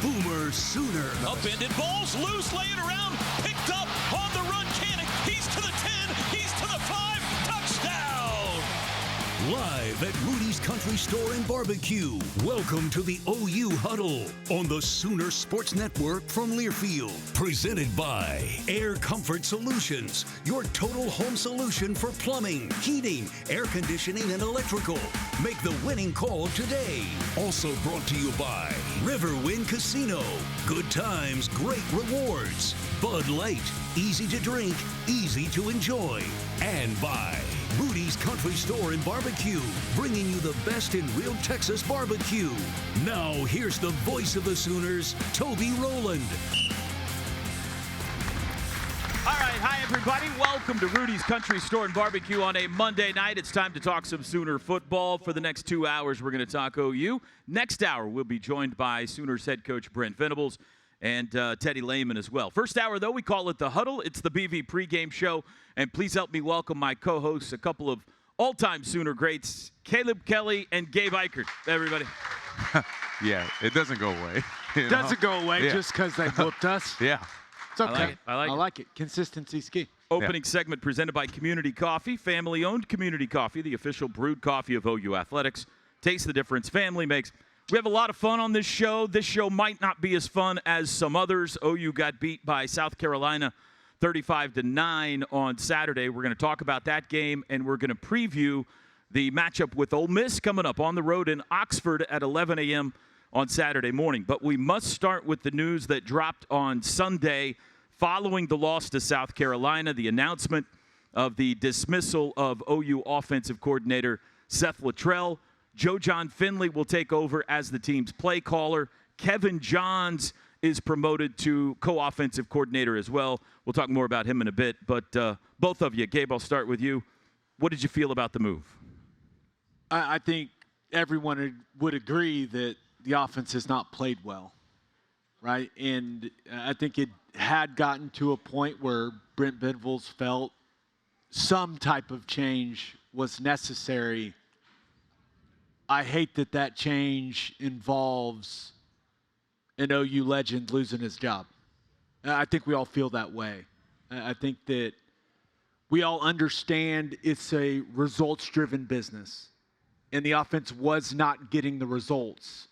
Boomer Sooner. Upended balls loose, lay it around, picked up on the run. Cannon, he's to the 10, he's to the 5, touchdown! Live at Rudy's Country Store and Barbecue. Welcome to the OU Huddle on the Sooner Sports Network from Learfield. Presented by Air Comfort Solutions, your total home solution for plumbing, heating, air conditioning, and electrical. Make the winning call today. Also brought to you by Riverwind Casino. Good times, great rewards. Bud Light, easy to drink, easy to enjoy. And by Rudy's Country Store and Barbecue, bringing you the best in real Texas barbecue. Now, here's the voice of the Sooners, Toby Rowland. All right, hi everybody. Welcome to Rudy's Country Store and Barbecue on a Monday night. It's time to talk some Sooner football. For the next 2 hours, we're going to talk OU. Next hour, we'll be joined by Sooners head coach Brent Venables and Teddy Lehman as well. First hour, though, we call it the Huddle. It's the BV pregame show. And please help me welcome my co-hosts, a couple of all-time Sooner greats, Caleb Kelly and Gabe Eichert. Everybody. Yeah, it doesn't go away. It doesn't go away just because they whooped us. Yeah. It's okay. I like it. Consistency's key. Opening segment presented by Community Coffee, family-owned Community Coffee, the official brewed coffee of OU Athletics. Taste the difference family makes. We have a lot of fun on this show. This show might not be as fun as some others. OU got beat by South Carolina 35-9 on Saturday. We're going to talk about that game, and we're going to preview the matchup with Ole Miss coming up on the road in Oxford at 11 a.m. on Saturday morning. But we must start with the news that dropped on Sunday following the loss to South Carolina, the announcement of the dismissal of OU offensive coordinator Seth Littrell. Joe John Finley will take over as the team's play caller. Kevin Johns is promoted to co-offensive coordinator as well. We'll talk more about him in a bit. But both of you, Gabe, I'll start with you. What did you feel about the move? I think everyone would agree that the offense has not played well, right? And I think it had gotten to a point where Brent Venables felt some type of change was necessary. I hate that change involves an OU legend losing his job. I think we all feel that way. I think that we all understand it's a results-driven business, and the offense was not getting the results.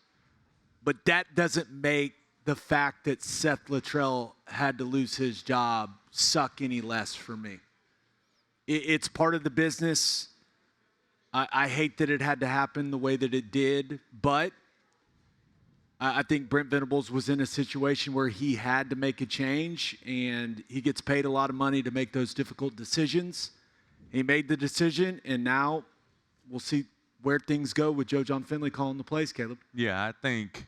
But that doesn't make the fact that Seth Littrell had to lose his job suck any less for me. It's part of the business. I hate that it had to happen the way that it did, but I think Brent Venables was in a situation where he had to make a change, and he gets paid a lot of money to make those difficult decisions. He made the decision, and now we'll see where things go with Joe John Finley calling the plays, Caleb. Yeah, I think,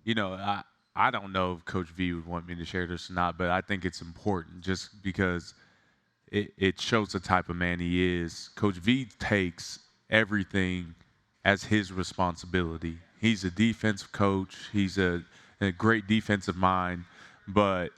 I don't know if Coach V would want me to share this or not, but I think it's important just because it shows the type of man he is. Coach V takes everything as his responsibility. He's a defensive coach. He's a great defensive mind, but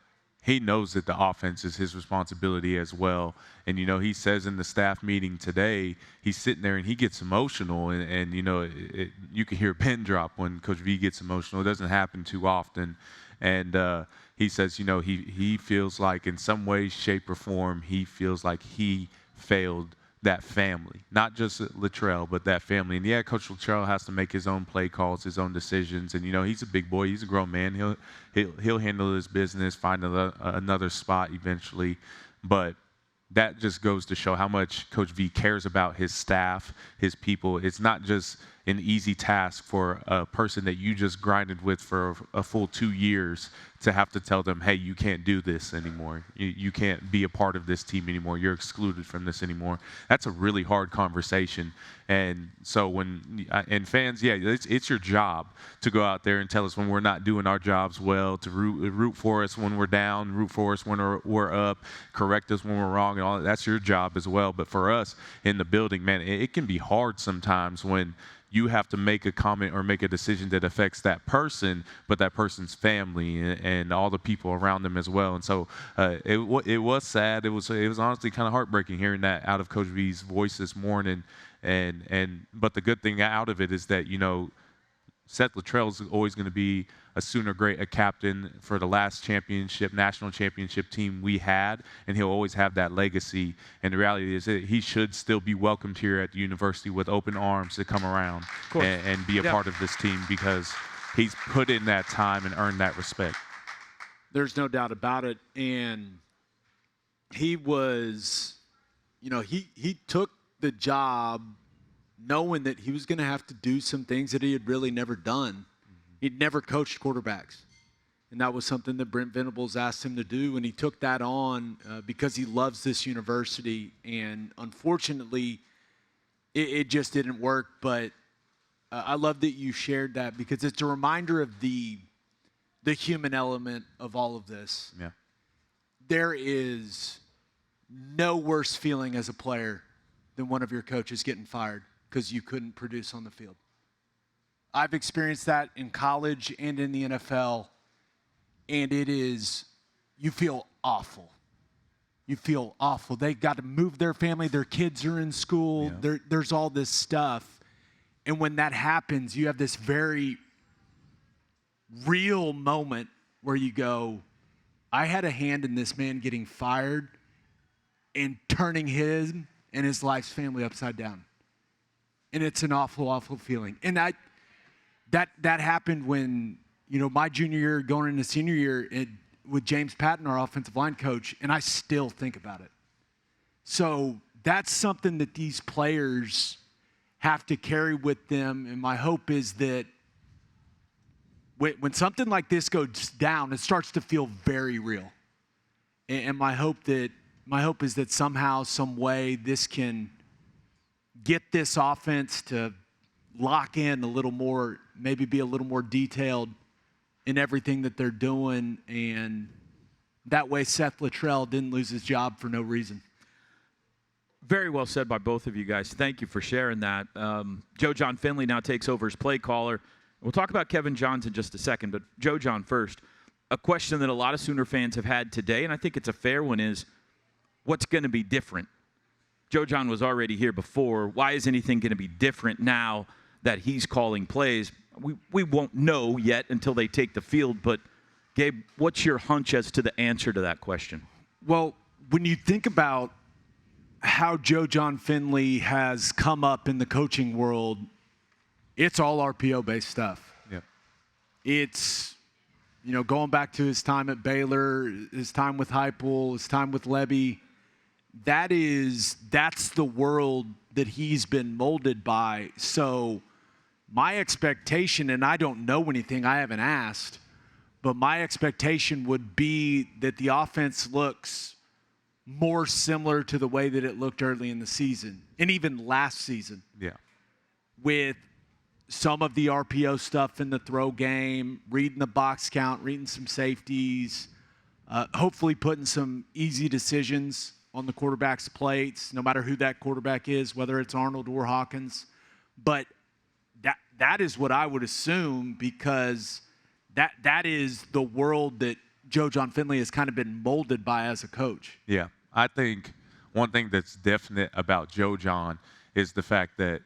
he knows that the offense is his responsibility as well. And, he says in the staff meeting today, he's sitting there and he gets emotional. And you can hear a pin drop when Coach V gets emotional. It doesn't happen too often. And he says, he feels like in some way, shape, or form, he feels like he failed that family, not just Littrell, but that family. And yeah, Coach Littrell has to make his own play calls, his own decisions. And he's a big boy, he's a grown man. He'll handle his business, find another spot eventually. But that just goes to show how much Coach V cares about his staff, his people. It's not just an easy task for a person that you just grinded with for a full 2 years to have to tell them, hey, you can't do this anymore. You can't be a part of this team anymore. You're excluded from this anymore. That's a really hard conversation. And so and fans, yeah, it's your job to go out there and tell us when we're not doing our jobs well, to root for us when we're down, root for us when we're up, correct us when we're wrong, and all that. That's your job as well. But for us in the building, man, it can be hard sometimes when you have to make a comment or make a decision that affects that person, but that person's family and all the people around them as well. And so it was sad. It was honestly kind of heartbreaking hearing that out of Coach V's voice this morning. But the good thing out of it is that, Seth Luttrell is always going to be a Sooner great, a captain for the last national championship team we had, and he'll always have that legacy. And the reality is that he should still be welcomed here at the university with open arms to come around and be a part of this team, because he's put in that time and earned that respect. There's no doubt about it. And he was, he took the job knowing that he was going to have to do some things that he had really never done. He'd never coached quarterbacks. And that was something that Brent Venables asked him to do, and he took that on because he loves this university. And unfortunately, it just didn't work. But I love that you shared that, because it's a reminder of the human element of all of this. Yeah. There is no worse feeling as a player than one of your coaches getting fired because you couldn't produce on the field. I've experienced that in college and in the NFL, and you feel awful. You feel awful. They got to move their family. Their kids are in school. Yeah. There's all this stuff. And when that happens, you have this very real moment where you go, I had a hand in this man getting fired and turning him and his life's family upside down. And it's an awful, awful feeling. And that happened when, my junior year going into senior year with James Patton, our offensive line coach, and I still think about it. So that's something that these players have to carry with them. And my hope is that when something like this goes down, it starts to feel very real. And my hope is that somehow, some way, this can get this offense to lock in a little more, maybe be a little more detailed in everything that they're doing. And that way Seth Luttrell didn't lose his job for no reason. Very well said by both of you guys. Thank you for sharing that. Joe John Finley now takes over as play caller. We'll talk about Kevin Johns in just a second, but Joe John first. A question that a lot of Sooner fans have had today, and I think it's a fair one, is what's going to be different? Joe John was already here before. Why is anything going to be different now that he's calling plays? We won't know yet until they take the field, but Gabe, what's your hunch as to the answer to that question? Well, when you think about how Joe John Finley has come up in the coaching world, it's all RPO-based stuff. Yeah. It's, going back to his time at Baylor, his time with Heupel, his time with Levy. That's the world that he's been molded by. So my expectation, and I don't know anything, I haven't asked, but my expectation would be that the offense looks more similar to the way that it looked early in the season, and even last season. Yeah. With some of the RPO stuff in the throw game, reading the box count, reading some safeties, hopefully putting some easy decisions on the quarterback's plates, no matter who that quarterback is, whether it's Arnold or Hawkins. But that is what I would assume, because that is the world that Joe John Finley has kind of been molded by as a coach. Yeah. I think one thing that's definite about Joe John is the fact that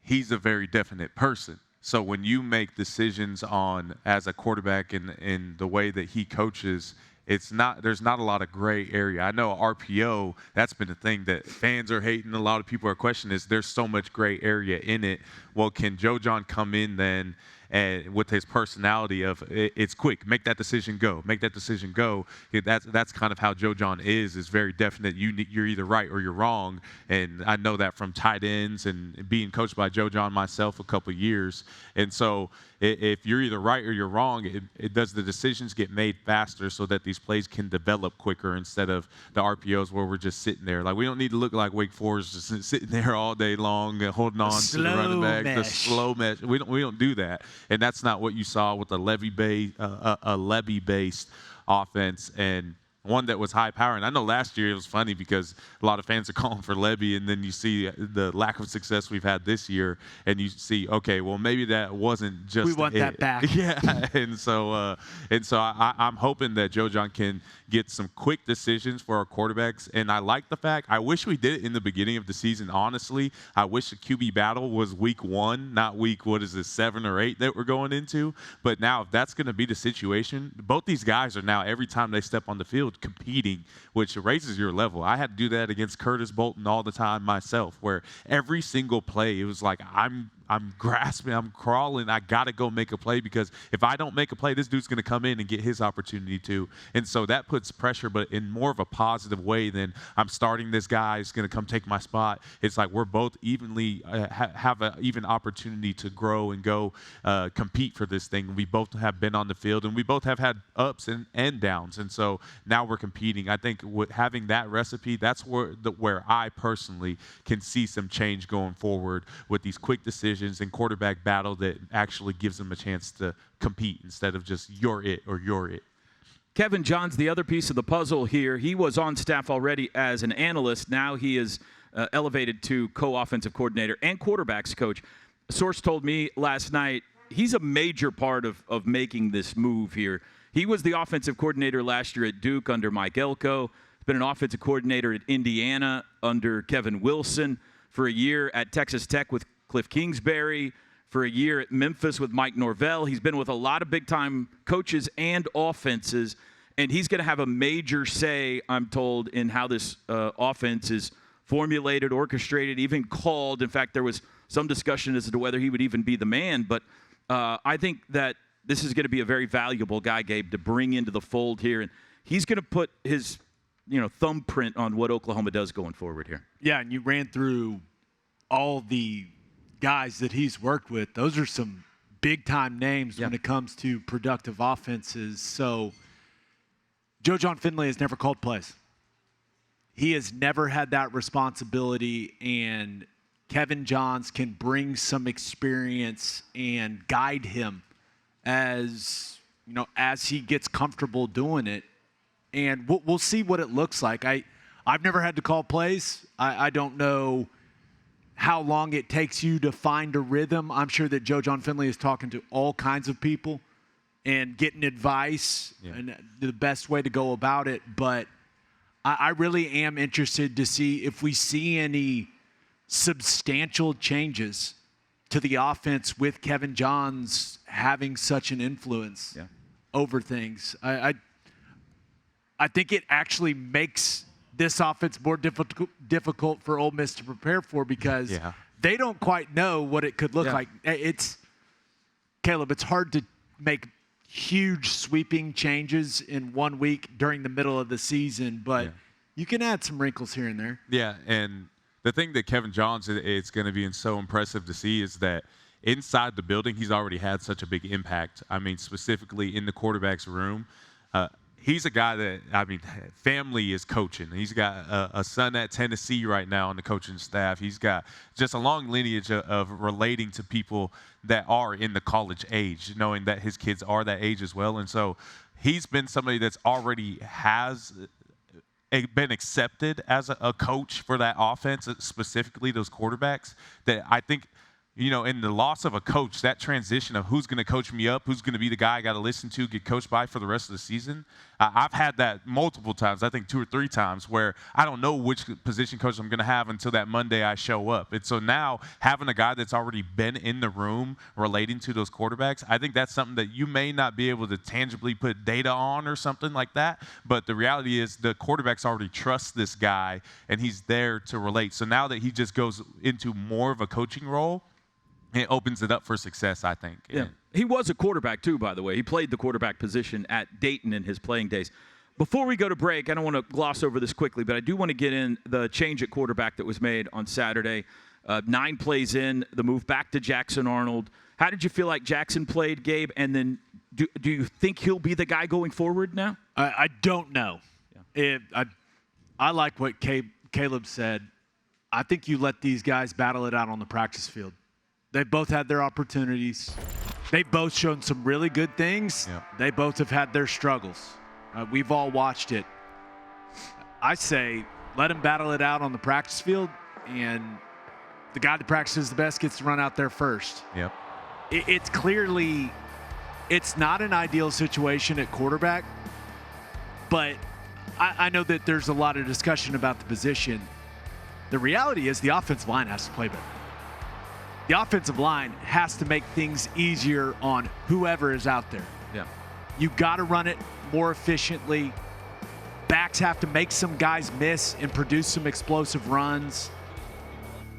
he's a very definite person. So when you make decisions on as a quarterback in the way that he coaches, there's not a lot of gray area. I know RPO, that's been the thing that fans are hating. A lot of people are questioning is there's so much gray area in it. Well, can Joe John come in then and with his personality of it's quick, make that decision go, make that decision go. That's kind of how Joe John is very definite. You're either right or you're wrong, and I know that from tight ends and being coached by Joe John myself a couple years. And so if you're either right or you're wrong, it does the decisions get made faster so that these plays can develop quicker instead of the RPOs where we're just sitting there. Like, we don't need to look like Wake Forest just sitting there all day long and holding on to the running back, the slow mesh. We don't do that. And that's not what you saw with a Levy-based offense. And one that was high power. And I know last year it was funny because a lot of fans are calling for Levy, and then you see the lack of success we've had this year, and you see, okay, well, maybe that wasn't just we want that back. Yeah, and so I'm hoping that Joe John can get some quick decisions for our quarterbacks. And I like the fact, I wish we did it in the beginning of the season, honestly. I wish the QB battle was week 1, not week, 7 or 8 that we're going into. But now if that's going to be the situation, both these guys are now, every time they step on the field, competing, which raises your level. I had to do that against Curtis Bolton all the time myself, where every single play, it was like, I'm grasping, I'm crawling, I got to go make a play, because if I don't make a play, this dude's going to come in and get his opportunity too. And so that puts pressure, but in more of a positive way than I'm starting this guy, he's going to come take my spot. It's like we're both evenly, have an even opportunity to grow and go compete for this thing. We both have been on the field, and we both have had ups and downs. And so now we're competing. I think with having that recipe, that's where I personally can see some change going forward with these quick decisions and quarterback battle that actually gives them a chance to compete instead of just you're it or you're it. Kevin John's the other piece of the puzzle here. He was on staff already as an analyst. Now he is elevated to co-offensive coordinator and quarterbacks coach. A source told me last night he's a major part of making this move here. He was the offensive coordinator last year at Duke under Mike Elko. He's been an offensive coordinator at Indiana under Kevin Wilson, for a year at Texas Tech with Cliff Kingsbury, for a year at Memphis with Mike Norvell. He's been with a lot of big-time coaches and offenses, and he's going to have a major say, I'm told, in how this offense is formulated, orchestrated, even called. In fact, there was some discussion as to whether he would even be the man, but I think that this is going to be a very valuable guy, Gabe, to bring into the fold here, and he's going to put his thumbprint on what Oklahoma does going forward here. Yeah, and you ran through all the guys that he's worked with. Those are some big-time names when it comes to productive offenses. So Joe John Finley has never called plays. He has never had that responsibility, and Kevin Johns can bring some experience and guide him as he gets comfortable doing it. And we'll see what it looks like. I've never had to call plays. I don't know how long it takes you to find a rhythm. I'm sure that Joe John Finley is talking to all kinds of people and getting advice and the best way to go about it. But I really am interested to see if we see any substantial changes to the offense with Kevin Johns having such an influence over things. I think it actually makes this offense more difficult for Ole Miss to prepare for, because they don't quite know what it could look like. Caleb, it's hard to make huge sweeping changes in 1 week during the middle of the season, but you can add some wrinkles here and there. Yeah, and the thing that Kevin Johns is going to be so impressive to see is that inside the building, he's already had such a big impact. I mean, specifically in the quarterback's room. He's a guy that, family is coaching. He's got a son at Tennessee right now on the coaching staff. He's got just a long lineage of relating to people that are in the college age, knowing that his kids are that age as well. And so he's been somebody that's already has been accepted as a coach for that offense, specifically those quarterbacks, that I think – in the loss of a coach, that transition of who's going to coach me up, who's going to be the guy I got to listen to, get coached by for the rest of the season. I've had that multiple times, I think 2 or 3 times, where I don't know which position coach I'm going to have until that Monday I show up. And so now having a guy that's already been in the room relating to those quarterbacks, I think that's something that you may not be able to tangibly put data on or something like that. But the reality is the quarterbacks already trust this guy, and he's there to relate. So now that he just goes into more of a coaching role, it opens it up for success, I think. Yeah. He was a quarterback, too, by the way. He played the quarterback position at Dayton in his playing days. Before we go to break, I don't want to gloss over this quickly, but I do want to get in the change at quarterback that was made on Saturday. 9 plays in, the move back to Jackson Arnold. How did you feel like Jackson played, Gabe? And then do you think he'll be the guy going forward now? I don't know. I like what Caleb said. I think you let these guys battle it out on the practice field. They both had their opportunities. They both shown some really good things. They both have had their struggles. We've all watched it. I say let him battle it out on the practice field, and the guy that practices the best gets to run out there first. Yep. It's clearly it's not an ideal situation at quarterback, but I know that there's a lot of discussion about the position. The reality is the offensive line has to play better. The offensive line has to make things easier on whoever is out there. Yeah. You got to run it more efficiently. Backs have to make some guys miss and produce some explosive runs.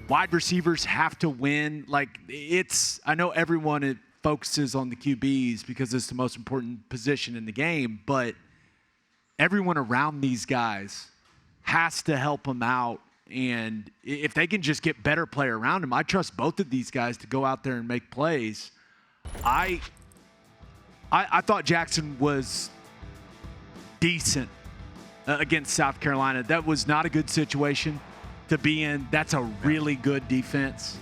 Wide receivers have to win. I know everyone focuses on the QBs because it's the most important position in the game, but everyone around these guys has to help them out. And if they can just get better play around them, I trust both of these guys to go out there and make plays. I thought Jackson was decent against South Carolina. That was not a good situation to be in. That's a really good defense,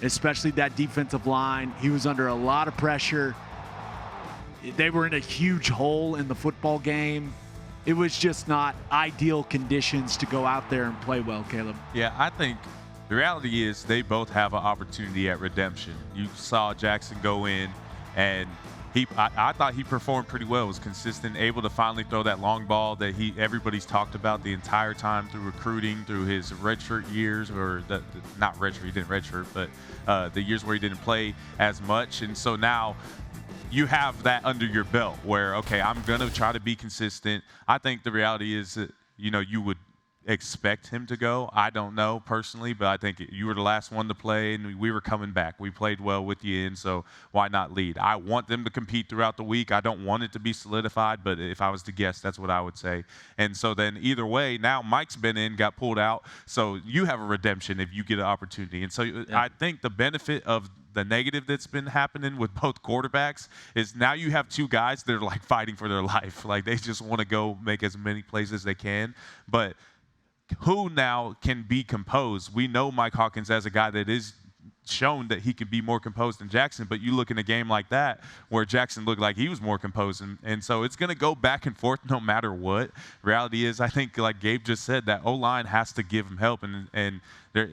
especially that defensive line. He was under a lot of pressure. They were in a huge hole in the football game. It was just not ideal conditions to go out there and play well, Caleb. Yeah, I think the reality is they both have an opportunity at redemption. You saw Jackson go in, and I thought he performed pretty well. Was consistent, able to finally throw that long ball that everybody's talked about the entire time through recruiting, through his redshirt years, or not redshirt, he didn't redshirt, but the years where he didn't play as much. And so now you have that under your belt where, okay, I'm going to try to be consistent. I think the reality is that, you would expect him to go. I don't know personally, but I think you were the last one to play, and we were coming back. We played well with you in, so why not lead? I want them to compete throughout the week. I don't want it to be solidified, but if I was to guess, that's what I would say. And so then either way, now Mike's been in, got pulled out, so you have a redemption if you get an opportunity. And so I think the benefit of the negative that's been happening with both quarterbacks is now you have two guys that are fighting for their life. They just want to go make as many plays as they can. But who now can be composed? We know Mike Hawkins as a guy that is shown that he can be more composed than Jackson, but you look in a game like that where Jackson looked like he was more composed, and so it's going to go back and forth no matter what. Reality is, I think, like Gabe just said, that O-line has to give him help, and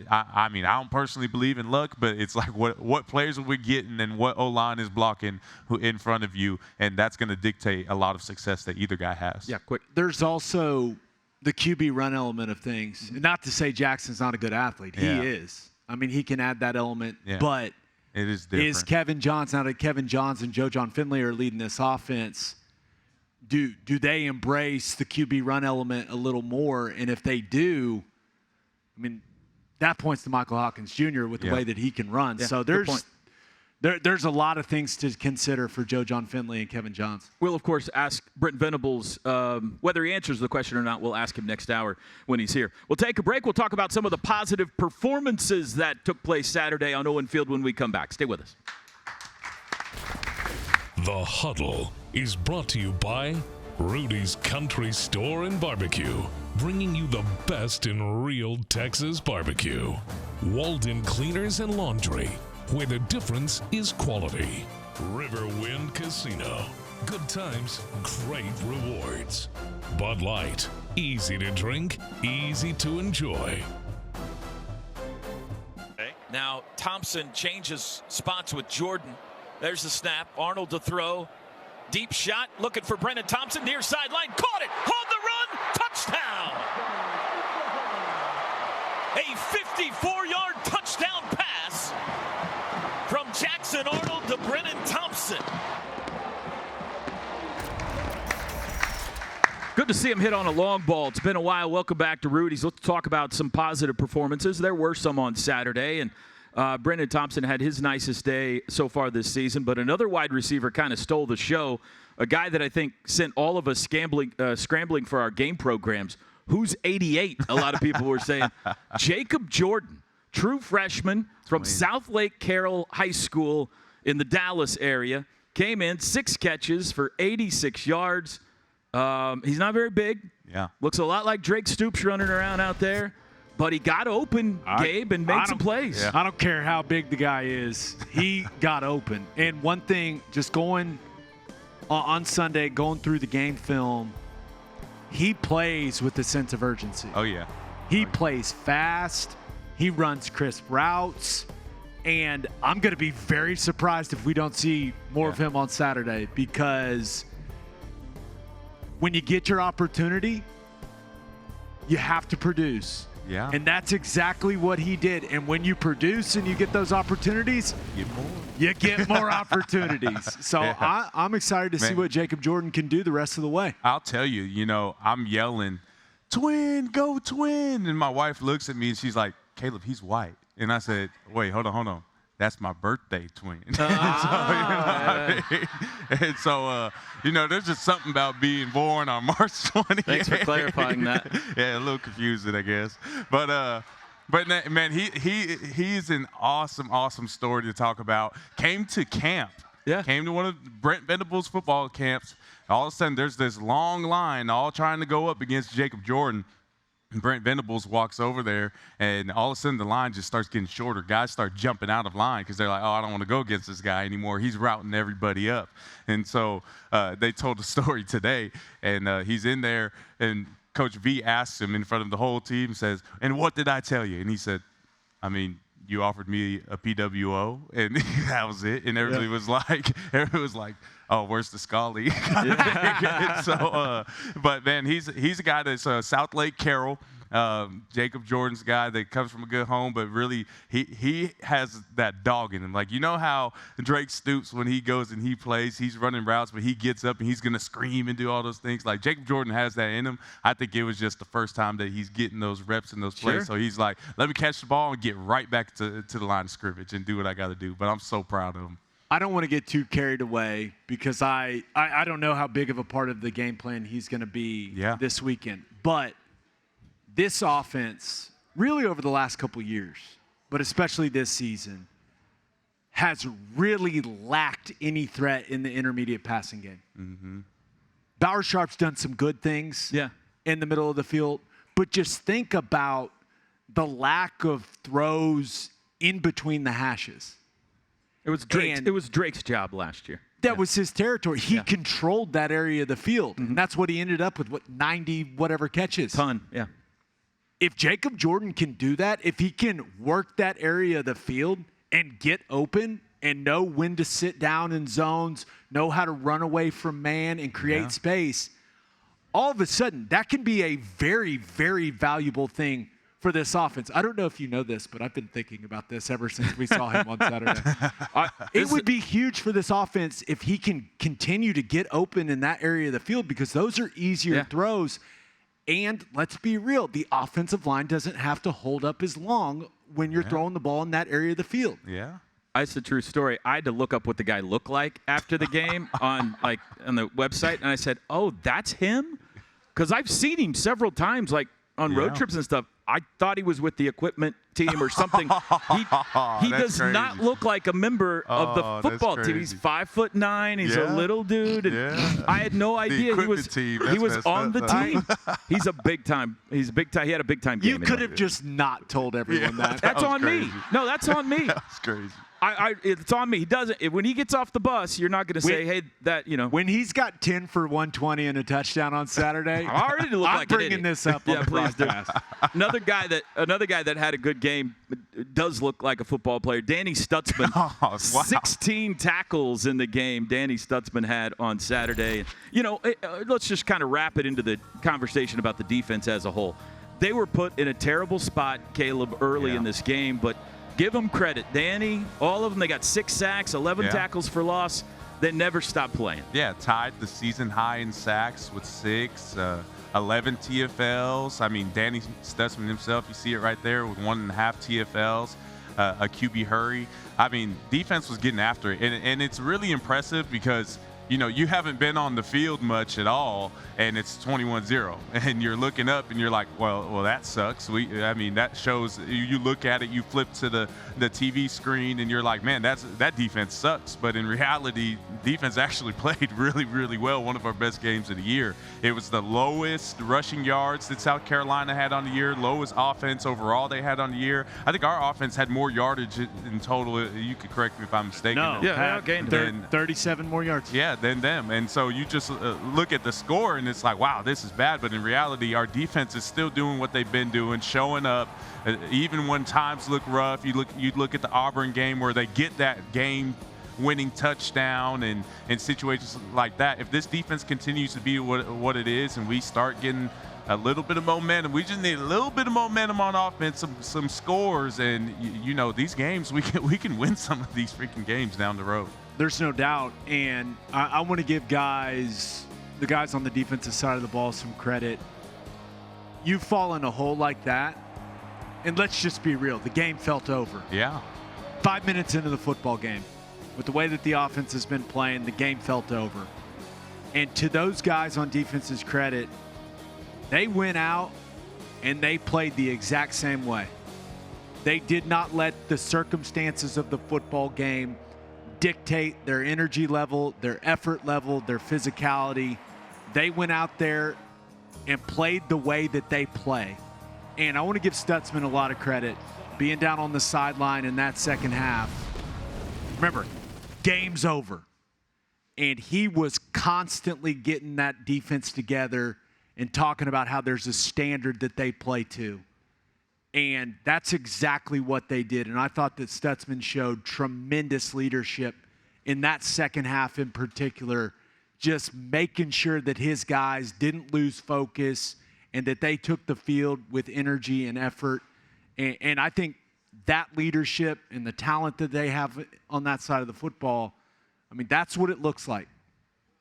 I don't personally believe in luck, but it's what players are we getting and what O-line is blocking in front of you, and that's going to dictate a lot of success that either guy has. Yeah, quick. There's also the QB run element of things. Not to say Jackson's not a good athlete. He is. I mean, he can add that element, but it is different. Is Kevin Johnson, now that Kevin Johnson and Joe John Finley are leading this offense, do they embrace the QB run element a little more? And if they do, I mean, that points to Michael Hawkins Jr. with the way that he can run. Yeah, so there's a lot of things to consider for Joe John Finley and Kevin Johnson. We'll, of course, ask Brent Venables whether he answers the question or not. We'll ask him next hour when he's here. We'll take a break. We'll talk about some of the positive performances that took place Saturday on Owen Field when we come back. Stay with us. The Huddle is brought to you by Rudy's Country Store and Barbecue, bringing you the best in real Texas barbecue. Walden Cleaners and Laundry, where the difference is quality. Riverwind Casino. Good times, great rewards. Bud Light. Easy to drink, easy to enjoy. Now Thompson changes spots with Jordan. There's the snap. Arnold to throw. Deep shot. Looking for Brennan Thompson. Near sideline. Caught it. On the run. Touchdown. A 54-yard touchdown pass from Jackson Arnold to Brennan Thompson. Good to see him hit on a long ball. It's been a while. Welcome back to Rudy's. Let's talk about some positive performances. There were some on Saturday, and Brennan Thompson had his nicest day so far this season, but another wide receiver kind of stole the show, a guy that I think sent all of us scrambling for our game programs. Who's 88? A lot of people were saying. Jacob Jordan, true freshman from South Lake Carroll High School in the Dallas area, came in 6 catches for 86 yards. He's not very big. Yeah. Looks a lot like Drake Stoops running around out there. But he got open, Gabe, and made some plays. Yeah. I don't care how big the guy is. He got open. And one thing, just going on Sunday, going through the game film, he plays with a sense of urgency. Oh, yeah. He plays fast. He runs crisp routes. And I'm going to be very surprised if we don't see more of him on Saturday, because when you get your opportunity, you have to produce. Yeah. And that's exactly what he did. And when you produce and you get those opportunities, you get more opportunities. So I'm excited to see what Jacob Jordan can do the rest of the way. I'll tell you, I'm yelling, "Twin, go Twin." And my wife looks at me and she's like, "Caleb, he's white." And I said, "Wait, hold on. That's my birthday twin." And so, there's just something about being born on March 20th. Thanks for clarifying that. Yeah, a little confusing, I guess. But man, he's an awesome story to talk about. Came to camp. Yeah. Came to one of Brent Venables' football camps. All of a sudden, there's this long line all trying to go up against Jacob Jordan. Brent Venables walks over there, and all of a sudden the line just starts getting shorter. Guys start jumping out of line because they're like, "Oh, I don't want to go against this guy anymore. He's routing everybody up." And so they told the story today, and he's in there, and Coach V asks him in front of the whole team, says, "And what did I tell you?" And he said, "I mean, you offered me a PWO," and that was it. And everybody was like, "Oh, where's the Scully?" So, but man, he's a guy that's South Lake Carroll. Jacob Jordan's a guy that comes from a good home, but really he has that dog in him. Like, how Drake Stoops, when he goes and he plays, he's running routes, but he gets up and he's going to scream and do all those things. Like, Jacob Jordan has that in him. I think it was just the first time that he's getting those reps and those plays. Sure. So he's like, let me catch the ball and get right back to the line of scrimmage and do what I got to do. But I'm so proud of him. I don't want to get too carried away because I don't know how big of a part of the game plan he's going to be this weekend. But this offense, really over the last couple years, but especially this season, has really lacked any threat in the intermediate passing game. Mm-hmm. Bauer Sharp's done some good things in the middle of the field, but just think about the lack of throws in between the hashes. It was Drake's job last year. That was his territory. He controlled that area of the field, and that's what he ended up with, 90 whatever catches. Ton, yeah. If Jacob Jordan can do that, if he can work that area of the field and get open and know when to sit down in zones, know how to run away from man and create space, all of a sudden that can be a very, very valuable thing for this offense. I don't know if you know this, but I've been thinking about this ever since we saw him on Saturday. It would be huge for this offense if he can continue to get open in that area of the field, because those are easier throws. And let's be real, the offensive line doesn't have to hold up as long when you're throwing the ball in that area of the field. Yeah. It's a true story. I had to look up what the guy looked like after the game on the website, and I said, "Oh, that's him?" Because I've seen him several times, on road trips and stuff. I thought he was with the equipment team or something. He does not look like a member of the football team. He's 5'9". He's a little dude. And I had no idea he was on the team. He's a big time. He had a big time game. You could have just not told everyone that. That's on me. No, that's on me. That's crazy. It's on me. He doesn't. When he gets off the bus, you're not going to say, "Hey, that." When he's got 10 for 120 and a touchdown on Saturday, I'm already look like bringing this up on the broadcast. Another guy that had a good game does look like a football player. Danny Stutzman, 16 tackles in the game. Danny Stutzman had on Saturday. Let's just kind of wrap it into the conversation about the defense as a whole. They were put in a terrible spot, Caleb, early in this game, but give them credit. Danny, all of them, they got 6 sacks, 11 tackles for loss. They never stopped playing. Yeah, tied the season high in sacks with 6, 11 TFLs. I mean, Danny Stutzman himself, you see it right there with 1.5 TFLs, a QB hurry. I mean, defense was getting after it. And it's really impressive because, you haven't been on the field much at all, and it's 21-0. And you're looking up, and you're like, well, that sucks. That shows. You look at it, you flip to the TV screen, and you're like, man, that defense sucks. But in reality, defense actually played really, really well. One of our best games of the year. It was the lowest rushing yards that South Carolina had on the year, lowest offense overall they had on the year. I think our offense had more yardage in total. You could correct me if I'm mistaken. No, gained 37 more yards. Yeah, than them. And so you just look at the score, and it's like, wow, this is bad. But in reality, our defense is still doing what they've been doing, showing up. Even when times look rough, you look at the Auburn game where they get that game-winning touchdown and situations like that. If this defense continues to be what it is, and we start getting a little bit of momentum, we just need a little bit of momentum on offense, some scores, and these games we can win some of these freaking games down the road. There's no doubt, and I want to give the guys on the defensive side of the ball some credit. You fall in a hole like that, and let's just be real, the game felt over. Yeah. 5 minutes into the football game, with the way that the offense has been playing, the game felt over. And to those guys on defense's credit, they went out and they played the exact same way. They did not let the circumstances of the football game dictate their energy level, their effort level, their physicality. They went out there and played the way that they play. And I want to give Stutzman a lot of credit, being down on the sideline in that second half. Remember, game's over. And he was constantly getting that defense together and talking about how there's a standard that they play to. And that's exactly what they did. And I thought that Stutzman showed tremendous leadership in that second half in particular, just making sure that his guys didn't lose focus and that they took the field with energy and effort. And I think that leadership and the talent that they have on that side of the football, I mean, that's what it looks like.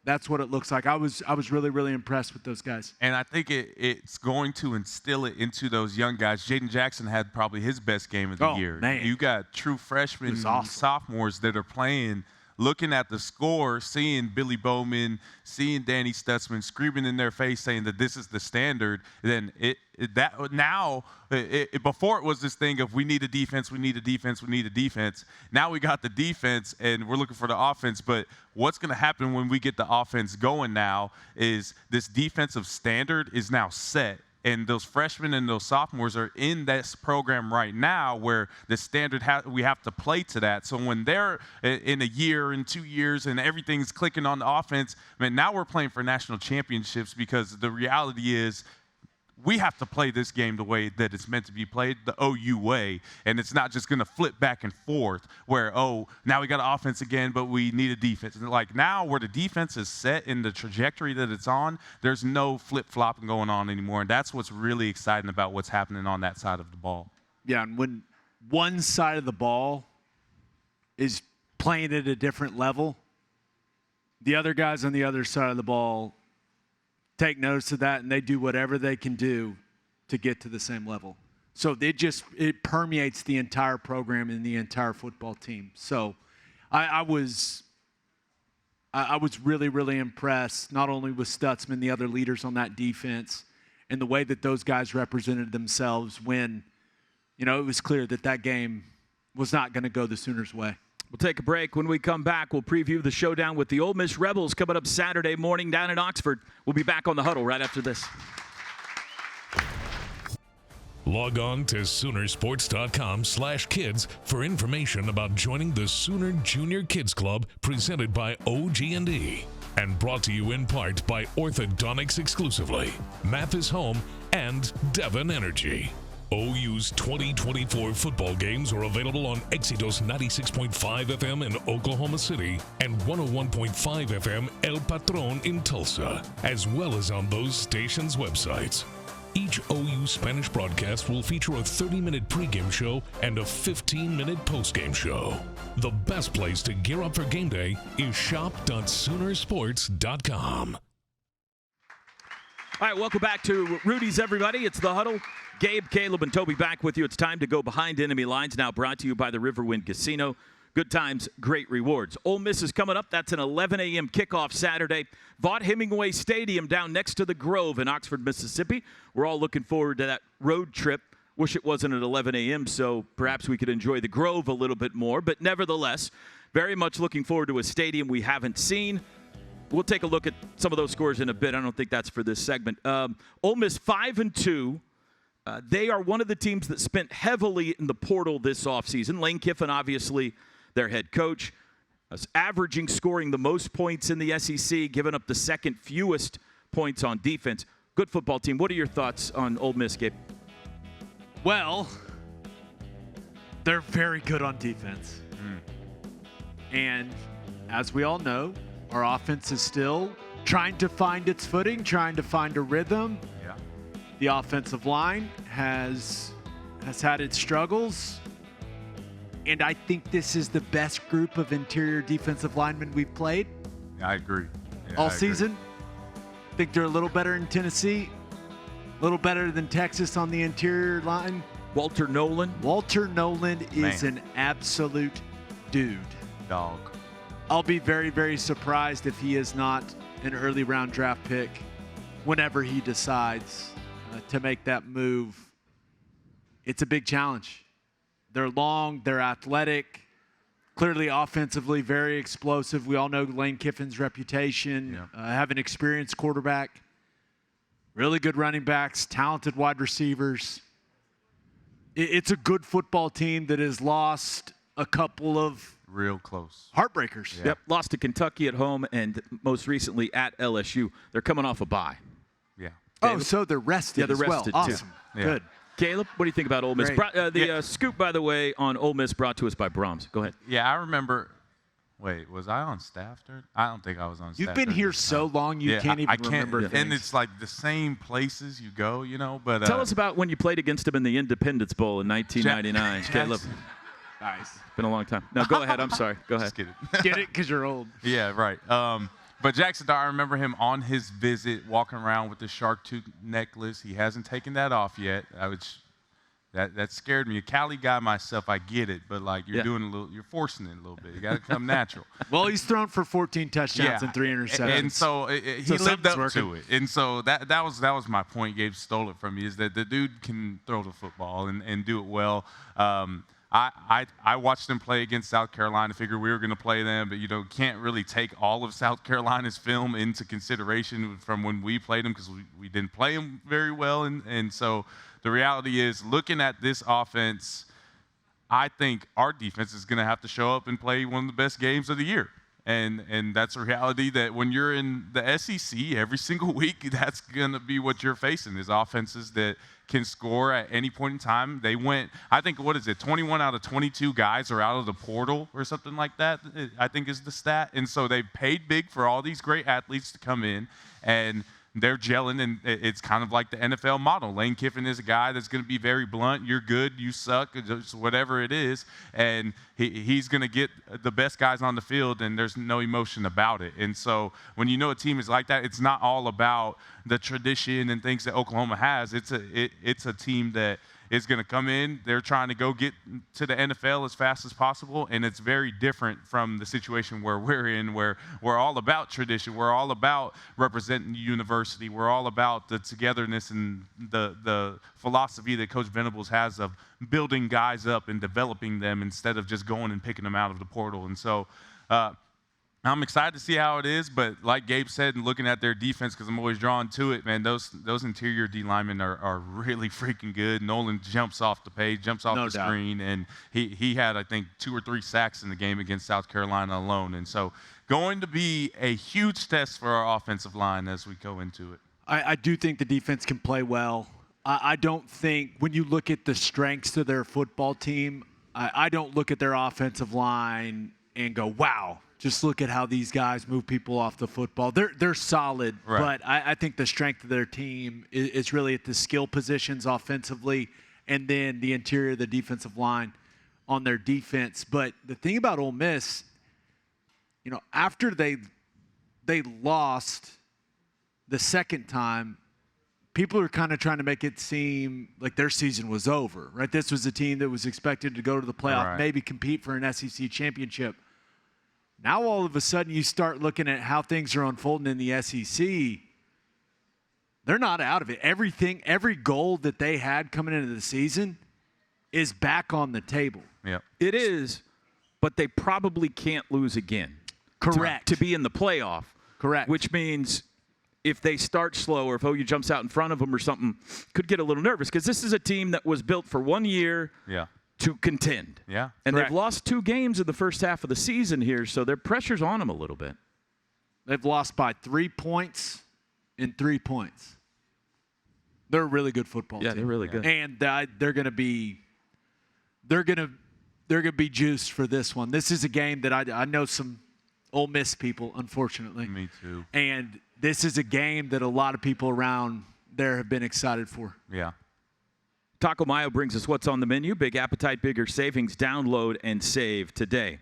That's what it looks like. I was really, really impressed with those guys. And I think it's going to instill it into those young guys. Jaden Jackson had probably his best game of the year. Man. You got true freshmen and awesome. sophomores that are playing, looking at the score, seeing Billy Bowman, seeing Danny Stutzman screaming in their face saying that this is the standard. Then before it was this thing of we need a defense, we need a defense, we need a defense. Now we got the defense and we're looking for the offense. But what's going to happen when we get the offense going now is this defensive standard is now set. And those freshmen and those sophomores are in this program right now where the standard we have to play to that. So when they're in a year and 2 years and everything's clicking on the offense, man, now we're playing for national championships because the reality is we have to play this game the way that it's meant to be played, the OU way, and it's not just going to flip back and forth where, now we got an offense again, but we need a defense. And like now where the defense is set in the trajectory that it's on, there's no flip-flopping going on anymore, and that's what's really exciting about what's happening on that side of the ball. Yeah, and when one side of the ball is playing at a different level, the other guys on the other side of the ball take notice of that, and they do whatever they can do to get to the same level. So it permeates the entire program and the entire football team. So I was really, really impressed, not only with Stutzman, the other leaders on that defense, and the way that those guys represented themselves when, it was clear that game was not going to go the Sooners' way. We'll take a break. When we come back, we'll preview the showdown with the Ole Miss Rebels coming up Saturday morning down in Oxford. We'll be back on the Huddle right after this. Log on to Soonersports.com/kids for information about joining the Sooner Junior Kids Club presented by OG&E and brought to you in part by Orthodontics exclusively, Mathis Home, and Devon Energy. OU's 2024 football games are available on Exitos 96.5 FM in Oklahoma City and 101.5 FM El Patron in Tulsa, as well as on those stations' websites. Each OU Spanish broadcast will feature a 30-minute pregame show and a 15-minute postgame show. The best place to gear up for game day is shop.soonersports.com. All right, welcome back to Rudy's, everybody. It's the Huddle. Gabe, Caleb, and Toby back with you. It's time to go behind enemy lines, now brought to you by the Riverwind Casino. Good times, great rewards. Ole Miss is coming up. That's an 11 a.m. kickoff Saturday. Vaught Hemingway Stadium down next to the Grove in Oxford, Mississippi. We're all looking forward to that road trip. Wish it wasn't at 11 a.m., so perhaps we could enjoy the Grove a little bit more. But nevertheless, very much looking forward to a stadium we haven't seen. We'll take a look at some of those scores in a bit. I don't think that's for this segment. Ole Miss 5-2. They are one of the teams that spent heavily in the portal this offseason. Lane Kiffin, obviously, their head coach. averaging scoring the most points in the SEC, giving up the second fewest points on defense. Good football team. What are your thoughts on Ole Miss, Gabe? Well, they're very good on defense. And as we all know, our offense is still trying to find its footing, trying to find a rhythm. Yeah. The offensive line has had its struggles. And I think this is the best group of interior defensive linemen we've played I agree. Yeah, all I agree. season. I think they're a little better in Tennessee, a little better than Texas on the interior line. Walter Nolan. Walter Nolan is Man. an absolute dude. Dog. I'll be very, very surprised if he is not an early round draft pick whenever he decides to make that move. It's a big challenge. They're long, they're athletic, clearly offensively very explosive. We all know Lane Kiffin's reputation, have an experienced quarterback, really good running backs, talented wide receivers. It's a good football team that has lost a couple of Real close. heartbreakers. Yeah. Yep, lost to Kentucky at home and most recently at LSU. They're coming off a bye. Yeah. Oh, so they're rested Yeah, they're as well. rested, too. Awesome. Yeah. Good. Caleb, what do you think about Ole Miss? Great. The scoop, by the way, on Ole Miss brought to us by Brahms. Go ahead. Yeah, I remember. Wait, was I on staff during? I don't think I was on staff. You've been during here this so time. long you can't even remember things. And it's like the same places you go, But Tell us about when you played against them in the Independence Bowl in 1999. Caleb, Nice. been a long time. No, go ahead. I'm sorry. Go ahead. Just kidding. Get it? Because you're old. Yeah, right. But Jackson Dart, I remember him on his visit walking around with the shark tooth necklace. He hasn't taken that off yet. That scared me. A Cali guy myself, I get it, but like you're forcing it a little bit. You got to come natural. Well, he's thrown for 14 touchdowns and 3 interceptions. And so he lived up something's to it. And so that was my point. Gabe stole it from me. Is that the dude can throw the football and do it well. I watched them play against South Carolina. Figured we were going to play them, but can't really take all of South Carolina's film into consideration from when we played them because we didn't play them very well. And so the reality is, looking at this offense, I think our defense is going to have to show up and play one of the best games of the year. And that's a reality that when you're in the SEC every single week, that's going to be what you're facing is offenses that can score at any point in time. They went, I think, 21 out of 22 guys are out of the portal or something like that, I think is the stat. And so they paid big for all these great athletes to come in, and they're gelling, and it's kind of like the NFL model. Lane Kiffin is a guy that's going to be very blunt. You're good, you suck, just whatever it is. And he's going to get the best guys on the field, and there's no emotion about it. And so when a team is like that, it's not all about the tradition and things that Oklahoma has. It's a team that is going to come in. They're trying to go get to the NFL as fast as possible, and it's very different from the situation where we're in, where we're all about tradition. We're all about representing the university. We're all about the togetherness and the philosophy that Coach Venables has of building guys up and developing them instead of just going and picking them out of the portal. And so I'm excited to see how it is, but like Gabe said, and looking at their defense, because I'm always drawn to it, man, those interior D linemen are really freaking good. Nolan jumps off the page, jumps off the screen, and he had, I think, 2 or 3 sacks in the game against South Carolina alone. And so going to be a huge test for our offensive line as we go into it. I do think the defense can play well. I don't think, when you look at the strengths of their football team, I don't look at their offensive line and go, wow, just look at how these guys move people off the football. They're solid, but I think the strength of their team is really at the skill positions offensively and then the interior of the defensive line on their defense. But the thing about Ole Miss, after they lost the second time, people are kind of trying to make it seem like their season was over, right? This was a team that was expected to go to the playoff, maybe compete for an SEC championship. Now all of a sudden you start looking at how things are unfolding in the SEC. They're not out of it. Every goal that they had coming into the season is back on the table. Yep. It is, but they probably can't lose again. Correct. To be in the playoff. Correct. Which means if they start slow or if OU jumps out in front of them or something, could get a little nervous because this is a team that was built for 1 year to contend. Yeah. And Correct. they've lost 2 games in the first half of the season here, so their pressure's on them a little bit. They've lost by 3 points and 3 points. They're a really good football Yeah, team. they're really good. And they're going to be juiced for this one. This is a game that I know some Ole Miss people, unfortunately. Me too. And this is a game that a lot of people around there have been excited for. Yeah. Taco Mayo brings us what's on the menu. Big appetite, bigger savings. Download and save today.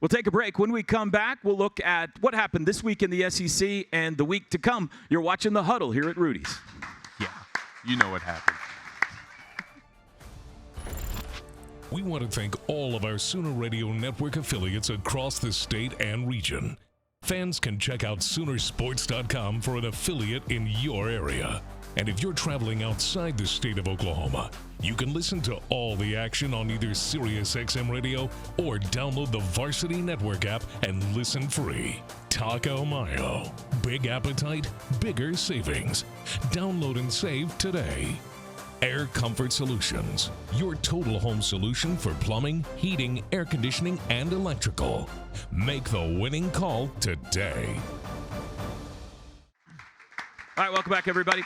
We'll take a break. When we come back, we'll look at what happened this week in the SEC and the week to come. You're watching The Huddle here at Rudy's. Yeah. You know what happened. We want to thank all of our Sooner Radio Network affiliates across the state and region. Fans can check out Soonersports.com for an affiliate in your area. And if you're traveling outside the state of Oklahoma, you can listen to all the action on either SiriusXM Radio or download the Varsity Network app and listen free. Taco Mayo. Big appetite, bigger savings. Download and save today. Air Comfort Solutions, your total home solution for plumbing, heating, air conditioning, and electrical. Make the winning call today. All right, welcome back, everybody.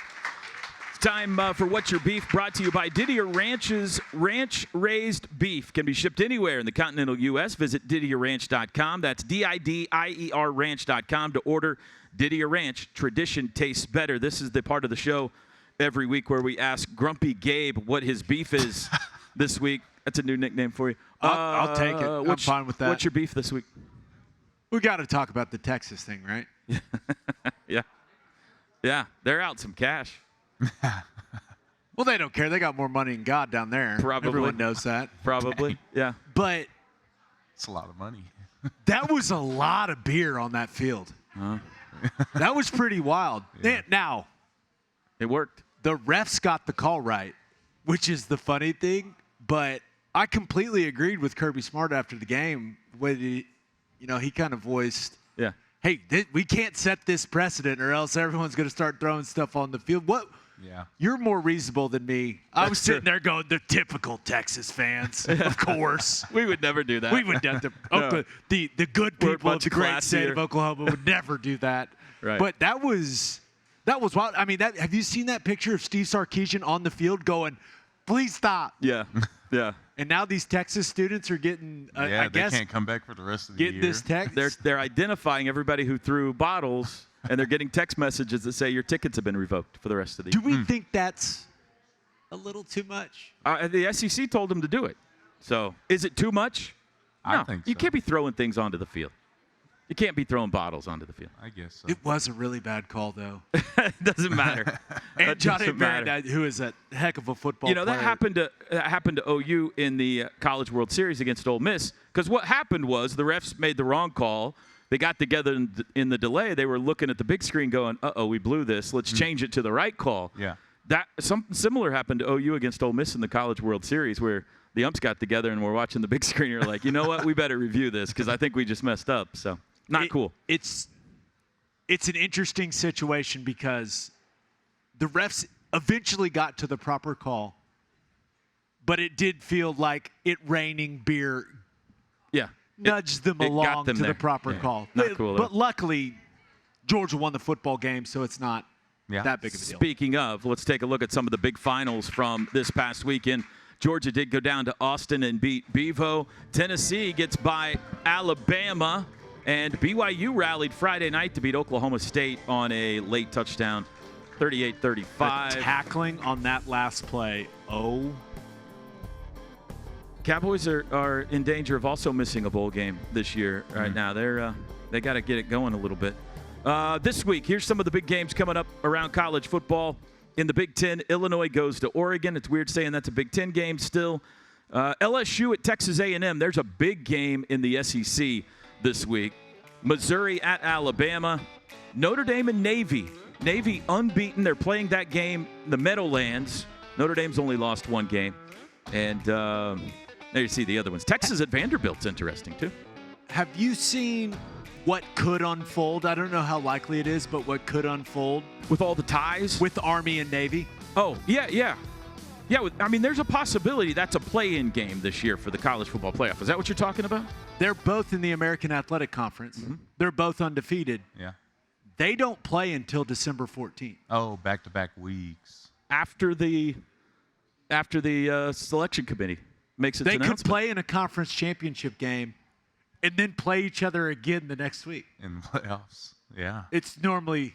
It's time for What's Your Beef, brought to you by Didier Ranch's ranch-raised beef. Can be shipped anywhere in the continental U.S. Visit DidierRanch.com. That's DIDIER Ranch.com to order Didier Ranch. Tradition tastes better. This is the part of the show every week where we ask Grumpy Gabe what his beef is this week. That's a new nickname for you. I'll take it. I'm fine with that. What's your beef this week? We got to talk about the Texas thing, right? Yeah. Yeah, they're out some cash. Well, they don't care. They got more money than God down there. Probably. Everyone knows that. Probably, yeah. But It's a lot of money. that was a lot of beer on that field. That was pretty wild. Yeah. Now, It worked. the refs got the call right, which is the funny thing. But I completely agreed with Kirby Smart after the game when he kind of voiced, Yeah. hey, we can't set this precedent or else everyone's going to start throwing stuff on the field. What? Yeah. You're more reasonable than me. I was sitting there going, the typical Texas fans, of course. We would never do that. We would never. No. The good We're people of much the great state classier. of Oklahoma would never do that. Right. But that was wild. I mean, have you seen that picture of Steve Sarkisian on the field going, please stop? Yeah. Yeah. And now these Texas students are getting, Yeah, I they guess, can't come back for the rest of the getting year. this text. They're identifying everybody who threw bottles, and they're getting text messages that say your tickets have been revoked for the rest of the Do year. we think that's a little too much? The SEC told them to do it. So is it too much? I No, think you so. can't be throwing things onto the field. You can't be throwing bottles onto the field. I guess so. It was a really bad call, though. It doesn't matter. And That Johnny doesn't matter. Barrett, who is a heck of a football You know, player. that happened to OU in the College World Series against Ole Miss. Because what happened was the refs made the wrong call. They got together in the delay. They were looking at the big screen going, uh-oh, we blew this. Let's change it to the right call. Yeah. Something similar happened to OU against Ole Miss in the College World Series where the umps got together and were watching the big screen. You're like, you know what? We better review this because I think we just messed up. So not cool. It's an interesting situation because the refs eventually got to the proper call, but it did feel like it raining beer Yeah. nudged them it got along them to there. the proper Yeah. call. Not cool at all. But luckily, Georgia won the football game, so it's not Yeah. that big of a deal. Speaking of, let's take a look at some of the big finals from this past weekend. Georgia did go down to Austin and beat Bevo. Tennessee gets by Alabama. And BYU rallied Friday night to beat Oklahoma State on a late touchdown, 38-35. The tackling on that last play, Cowboys are in danger of also missing a bowl game this year right now. They got to get it going a little bit. This week, here's some of the big games coming up around college football. In the Big Ten, Illinois goes to Oregon. It's weird saying that's a Big Ten game still. LSU at Texas A&M. There's a big game in the SEC this week. Missouri at Alabama. Notre Dame and Navy. Navy unbeaten. They're playing that game in the Meadowlands. Notre Dame's only lost one game. And there you see the other ones. Texas at Vanderbilt's interesting, too. have you seen what could unfold? I don't know how likely it is, but what could unfold With all the ties? with Army and Navy? Oh, yeah, yeah. Yeah, I mean, there's a possibility that's a play-in game this year for the college football playoff. Is that what you're talking about? They're both in the American Athletic Conference. Mm-hmm. They're both undefeated. Yeah. They don't play until December 14th. Oh, back-to-back weeks. After the selection committee makes its They could announcement. play in a conference championship game and then play each other again the next week. In the playoffs. Yeah. It's normally,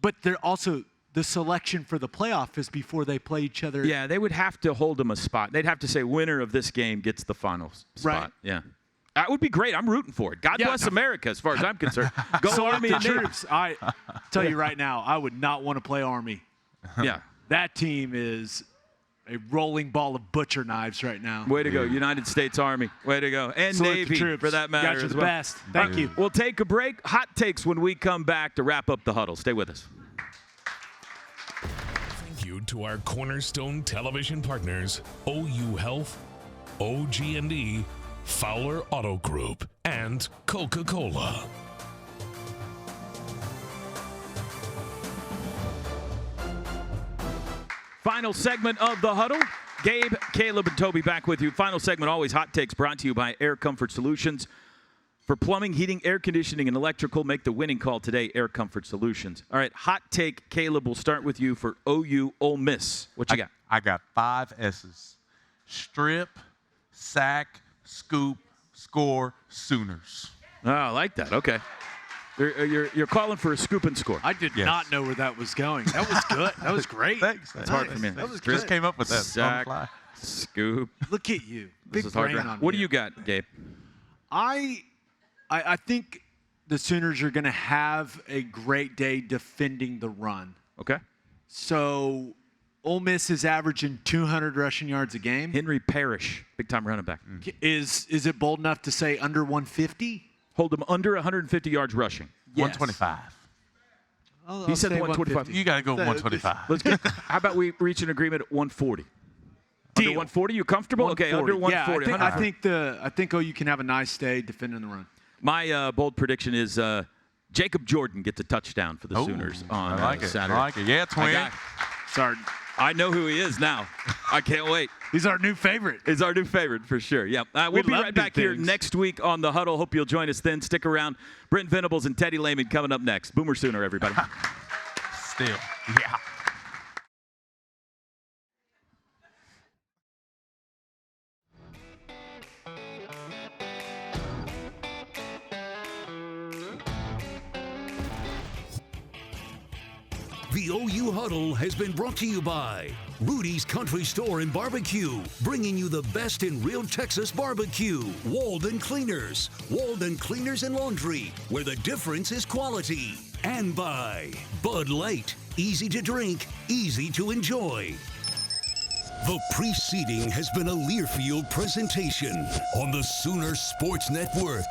but they're also, the selection for the playoff is before they play each other. Yeah, they would have to hold them a spot. They'd have to say winner of this game gets the final spot. Right. Yeah. That would be great. I'm rooting for it. God bless America as far as I'm concerned. Go Select Army the and Navy. troops. I tell you right now, I would not want to play Army. Yeah. That team is a rolling ball of butcher knives right now. Way to go, United States Army. Way to go. And Salute the Navy, troops. for that matter Got you as the well. best. Thank you. We'll take a break. Hot takes when we come back to wrap up the huddle. Stay with us. Thank you to our cornerstone television partners, OU Health, OG&E, Fowler Auto Group, and Coca-Cola. Final segment of the huddle. Gabe, Caleb, and Toby back with you. Final segment, always hot takes, brought to you by Air Comfort Solutions. For plumbing, heating, air conditioning, and electrical, make the winning call today, Air Comfort Solutions. All right, hot take, Caleb, we'll start with you for OU Ole Miss. What you got? I got 5 S's. Strip, sack, scoop, score, Sooners. Oh, I like that. Okay. You're calling for a scoop and score. I did Yes. not know where that was going. That was good. That was great. Thanks. It's hard for me. That was Just good. came up with that on the Sack, fly. scoop. Look at you. This Big is hard. brain on What do you. you got, Gabe? I think the Sooners are going to have a great day defending the run. Okay. So Ole Miss is averaging 200 rushing yards a game. Henry Parrish, big-time running back. Is it bold enough to say under 150? Hold him under 150 yards rushing. Yes. 125. He said 125. You got to go 125. Let's get. How about we reach an agreement at 140? Deal. Under 140, you comfortable? Okay, under 140. Yeah, I think you can have a nice day defending the run. My bold prediction is Jacob Jordan gets a touchdown for the Sooners on I like it. Saturday. I like it. Yeah, twin. I know who he is now. I can't wait. He's our new favorite. Is our new favorite for sure. Yeah. We'll be love right new back here things. next week on the Huddle. Hope you'll join us then. Stick around. Brent Venables and Teddy Lehman coming up next. Boomer Sooner, everybody. Still. Yeah. The OU Huddle has been brought to you by Rudy's Country Store and Barbecue, bringing you the best in real Texas barbecue. Walden Cleaners and Laundry, where the difference is quality. And by Bud Light, easy to drink, easy to enjoy. The preceding has been a Learfield presentation on the Sooner Sports Network.